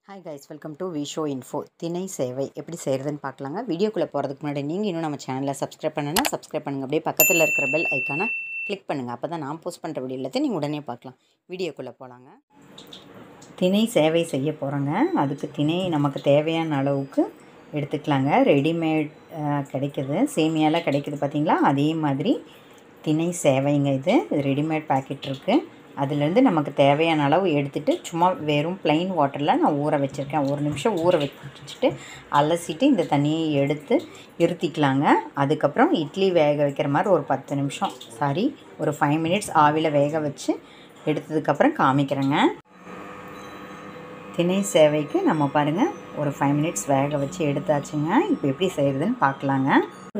Hi guys, welcome to விஷோ info. திணை சேவை எப்படி செய்கிறதுன்னு பார்க்கலாங்க. வீடியோக்குள்ளே போகிறதுக்கு முன்னாடி நீங்கள் இன்னும் நம்ம சேனலில் சப்ஸ்கிரைப் பண்ணுன்னா சப்ஸ்கிரைப் பண்ணுங்கள். அப்படியே பக்கத்தில் இருக்கிற பெல் ஐக்கானை கிளிக் பண்ணுங்கள். அப்போ தான் நான் போஸ்ட் பண்ணுற வீடியோ எல்லாத்தையும் நீங்கள் உடனே பார்க்கலாம். வீடியோக்குள்ளே போகலாங்க. திணை சேவை செய்ய போகிறோங்க. அதுக்கு திணை நமக்கு தேவையான அளவுக்கு எடுத்துக்கலாங்க. ரெடிமேட் கிடைக்குது, சேமியாலாம் கிடைக்குது பார்த்தீங்களா, அதே மாதிரி திணை சேவைங்க. இது ரெடிமேட் பேக்கெட் இருக்குது. அதுலேருந்து நமக்கு தேவையான அளவு எடுத்துகிட்டு சும்மா வெறும் ப்ளைன் வாட்டரில் நான் ஊற வச்சுருக்கேன். ஒரு நிமிஷம் ஊற வச்சுட்டு அலசிட்டு இந்த தண்ணியை எடுத்து இருத்திக்கலாங்க. அதுக்கப்புறம் இட்லி வேக வைக்கிற மாதிரி ஒரு 10 நிமிஷம் ஒரு 5 மினிட்ஸ் ஆவியில் வேக வச்சு எடுத்ததுக்கப்புறம் காமிக்கிறேங்க. திணை சேவைக்கு நம்ம பாருங்கள் ஒரு 5 மினிட்ஸ் வேக வச்சு எடுத்தாச்சுங்க. இப்போ எப்படி செய்கிறதுன்னு பார்க்கலாங்க.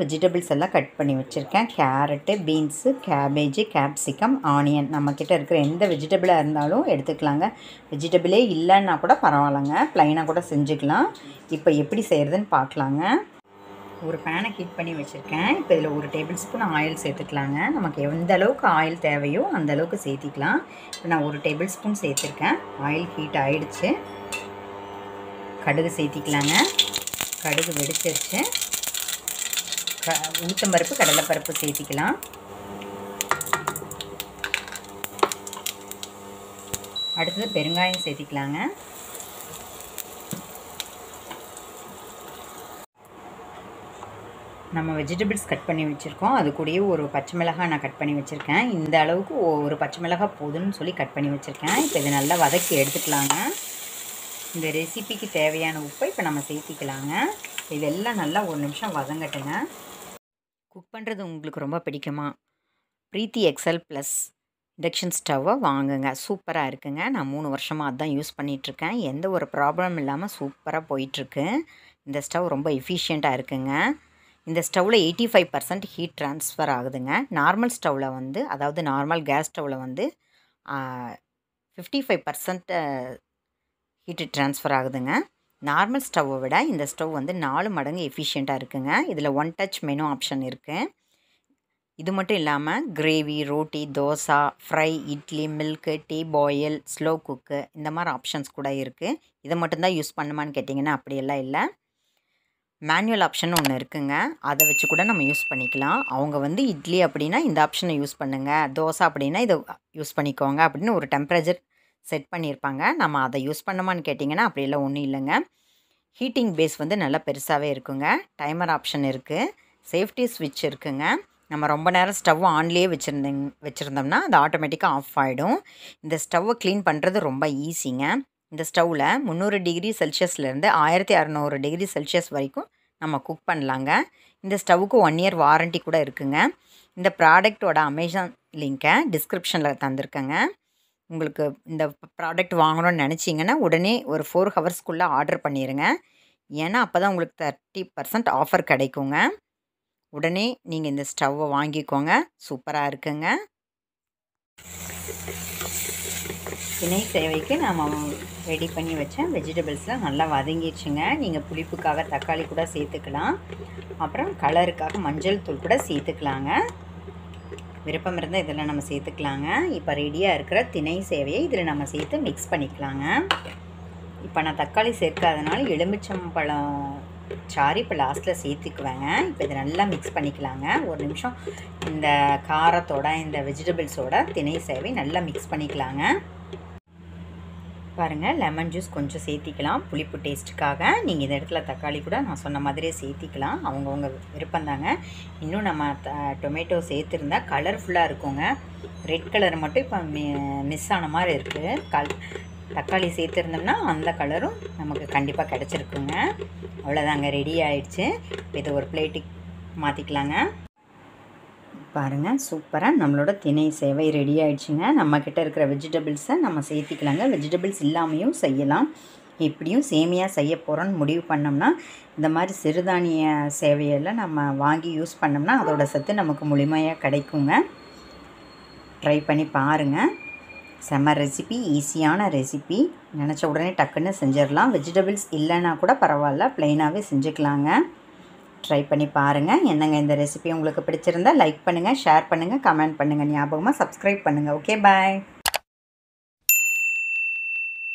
வெஜிடபிள்ஸ் எல்லாம் கட் பண்ணி வச்சுருக்கேன். Carrot, beans, cabbage, capsicum, onion. நம்மக்கிட்ட இருக்கிற எந்த வெஜிடபிளாக இருந்தாலும் எடுத்துக்கலாங்க. வெஜிடபிளே இல்லைன்னா கூட பரவாயில்லைங்க, ப்ளைனாக கூட செஞ்சுக்கலாம். இப்போ எப்படி செய்கிறதுன்னு பார்க்கலாங்க. ஒரு பேனை ஹீட் பண்ணி வச்சுருக்கேன். இப்போ இதில் 1 டேபிள் ஸ்பூன் ஆயில் சேர்த்துக்கலாங்க. நமக்கு எந்த அளவுக்கு ஆயில் தேவையோ அந்த அளவுக்கு சேர்த்திக்கலாம். இப்போ நான் 1 டேபிள் ஸ்பூன் சேர்த்துருக்கேன். ஆயில் ஹீட் ஆகிடுச்சு. கடுகு சேர்த்திக்கலாங்க. கடுகு வெடிச்சிருச்சு. உளுத்தம்பருப்பு, கடலைப்பருப்பு சேர்த்திக்கலாம். அடுத்தது பெருங்காயம் சேர்த்திக்கலாங்க. நம்ம வெஜிடபிள்ஸ் கட் பண்ணி வச்சுருக்கோம். அது கூடயே ஒரு பச்சை மிளகாய் நான் கட் பண்ணி வச்சுருக்கேன். இந்த அளவுக்கு ஒரு பச்சை மிளகாய் போதும்னு சொல்லி கட் பண்ணி வச்சுருக்கேன். இப்போ இதை நல்லா வதக்கி எடுத்துக்கலாங்க. இந்த ரெசிபிக்கு தேவையான உப்பை இப்போ நம்ம சேர்த்திக்கலாங்க. இதெல்லாம் நல்லா 1 நிமிஷம் வதங்கட்டுங்க. குக் பண்ணுறது உங்களுக்கு ரொம்ப பிடிக்குமா? பிரீத்தி எக்ஸல் ப்ளஸ் இண்டக்ஷன் ஸ்டவ்வை வாங்குங்க. சூப்பராக இருக்குங்க. நான் 3 வருஷமாக அதுதான் யூஸ் பண்ணிகிட்ருக்கேன். எந்த ஒரு ப்ராப்ளம் இல்லாமல் சூப்பராக போயிட்டுருக்கு. இந்த ஸ்டவ் ரொம்ப எஃபிஷியண்ட்டாக இருக்குங்க. இந்த ஸ்டவ்வில் 85% ஹீட் ட்ரான்ஸ்ஃபர் ஆகுதுங்க. நார்மல் ஸ்டவ்வில் அதாவது நார்மல் கேஸ் ஸ்டவ்வில் 55% ஹீட்டு ட்ரான்ஸ்ஃபர் ஆகுதுங்க. நார்மல் ஸ்டவ்வை விட இந்த ஸ்டவ் 4 மடங்கு எஃபிஷியண்ட்டாக இருக்குங்க. இதில் 1 டச் மெனு ஆப்ஷன் இருக்குது. இது மட்டும் இல்லாமல் கிரேவி, ரோட்டி, தோசை, ஃப்ரை, இட்லி, milk, tea, boil, slow cook இந்த மாதிரி ஆப்ஷன்ஸ் கூட இருக்குது. இதை மட்டும்தான் யூஸ் பண்ணுமான்னு கேட்டிங்கன்னா அப்படியெல்லாம் இல்லை. மேனுவல் ஆப்ஷன் ஒன்று இருக்குங்க. அதை வச்சு கூட நம்ம யூஸ் பண்ணிக்கலாம். அவங்க இட்லி அப்படின்னா இந்த ஆப்ஷனை யூஸ் பண்ணுங்கள், தோசை அப்படின்னா இதை யூஸ் பண்ணிக்கோங்க அப்படின்னு ஒரு டெம்பரேச்சர் செட் பண்ணியிருப்பாங்க. நம்ம அதை யூஸ் பண்ணுமான்னு கேட்டிங்கன்னா அப்படியெல்லாம் ஒன்றும் இல்லைங்க. ஹீட்டிங் பேஸ் நல்லா பெருசாகவே இருக்குங்க. டைமர் ஆப்ஷன் இருக்குது. சேஃப்டி ஸ்விட்ச் இருக்குங்க. நம்ம ரொம்ப நேரம் ஸ்டவ் ஆன்லேயே வச்சுருந்தோம்னா அது ஆட்டோமேட்டிக்காக ஆஃப் ஆகிடும். இந்த ஸ்டவ்வை க்ளீன் பண்ணுறது ரொம்ப ஈஸிங்க. இந்த ஸ்டவ்வில் 300 டிகிரி செல்சியஸ்லேருந்து 1600 டிகிரி செல்சியஸ் வரைக்கும் நம்ம குக் பண்ணலாங்க. இந்த ஸ்டவ்வுக்கு 1 இயர் வாரண்ட்டி கூட இருக்குங்க. இந்த ப்ராடக்டோட அமேசான் லிங்க்கை டிஸ்கிரிப்ஷனில் தந்திருக்கேங்க. உங்களுக்கு இந்த ப்ராடக்ட் வாங்கணும்னு நினச்சிங்கன்னா உடனே ஒரு 4 ஹவர்ஸ்க்குள்ளே ஆர்டர் பண்ணிடுங்க. ஏன்னா அப்போ தான் உங்களுக்கு 30% ஆஃபர் கிடைக்குங்க. உடனே நீங்கள் இந்த ஸ்டவ்வை வாங்கிக்கோங்க. சூப்பராக இருக்குங்க. திணை சேவைக்கு நாம் ரெடி பண்ணி வச்சேன். வெஜிடபிள்ஸ்லாம் நல்லா வதங்கிடுச்சுங்க. நீங்கள் புளிப்புக்காக தக்காளி கூட சேர்த்துக்கலாம். அப்புறம் கலருக்காக மஞ்சள் தூள் கூட சேர்த்துக்கலாங்க. விருப்பம் இருந்தால் இதெல்லாம் நம்ம சேர்த்துக்கலாங்க. இப்போ ரெடியாக இருக்கிற திணை சேவையை இதில் நம்ம சேர்த்து மிக்ஸ் பண்ணிக்கலாங்க. இப்போ நான் தக்காளி சேர்க்காதனால எலுமிச்சம்பழம் சாறு இப்போ லாஸ்ட்டில் சேர்த்துக்குவேங்க. இப்போ இதை நல்லா மிக்ஸ் பண்ணிக்கலாங்க. 1 நிமிஷம் இந்த காரத்தோட இந்த வெஜிடபிள்ஸோட திணை சேவை நல்லா மிக்ஸ் பண்ணிக்கலாங்க. பாருங்கள், லெமன் ஜூஸ் கொஞ்சம் சேர்த்திக்கலாம் புளிப்பு டேஸ்ட்டுக்காக. நீங்கள் இந்த இடத்துல தக்காளி கூட நான் சொன்ன மாதிரியே சேர்த்திக்கலாம். அவங்கவுங்க விருப்பந்தாங்க. இன்னும் நம்ம டொமேட்டோ சேர்த்துருந்தா கலர்ஃபுல்லாக இருக்குங்க. ரெட் கலர் மட்டும் இப்போ மிஸ் ஆன மாதிரி இருக்குது. தக்காளி சேர்த்துருந்தோம்னா அந்த கலரும் நமக்கு கண்டிப்பாக கிடச்சிருக்குங்க. அவ்வளோதாங்க, ரெடி ஆகிடுச்சு. இதை ஒரு பிளேட்டுக்கு மாற்றிக்கலாங்க. பாருங்கள், சூப்பராக நம்மளோட திணை சேவை ரெடி ஆகிடுச்சுங்க. நம்மக்கிட்ட இருக்கிற வெஜிடபிள்ஸை நம்ம சேர்த்திக்கலாங்க. வெஜிடபிள்ஸ் இல்லாமையும் செய்யலாம். எப்படியும் சேமியா செய்ய போகிறோன்னு முடிவு பண்ணோம்னா இந்த மாதிரி சிறுதானிய சேவையெல்லாம் நம்ம வாங்கி யூஸ் பண்ணோம்னா அதோட சத்து நமக்கு முழுமையாக கிடைக்குங்க. ட்ரை பண்ணி பாருங்கள். செம்ம ரெசிபி, ஈஸியான ரெசிபி. நினச்ச உடனே டக்குன்னு செஞ்சிடலாம். வெஜிடபிள்ஸ் இல்லைன்னா கூட பரவாயில்ல, ப்ளைனாகவே செஞ்சுக்கலாங்க. ட்ரை பண்ணி பாருங்கள். என்னங்க இந்த ரெசிபி உங்களுக்கு பிடிச்சிருந்தா லைக் பண்ணுங்கள், ஷேர் பண்ணுங்கள், கமெண்ட் பண்ணுங்கள். ஞாபகமாக சப்ஸ்கிரைப் பண்ணுங்கள். ஓகே, பாய்.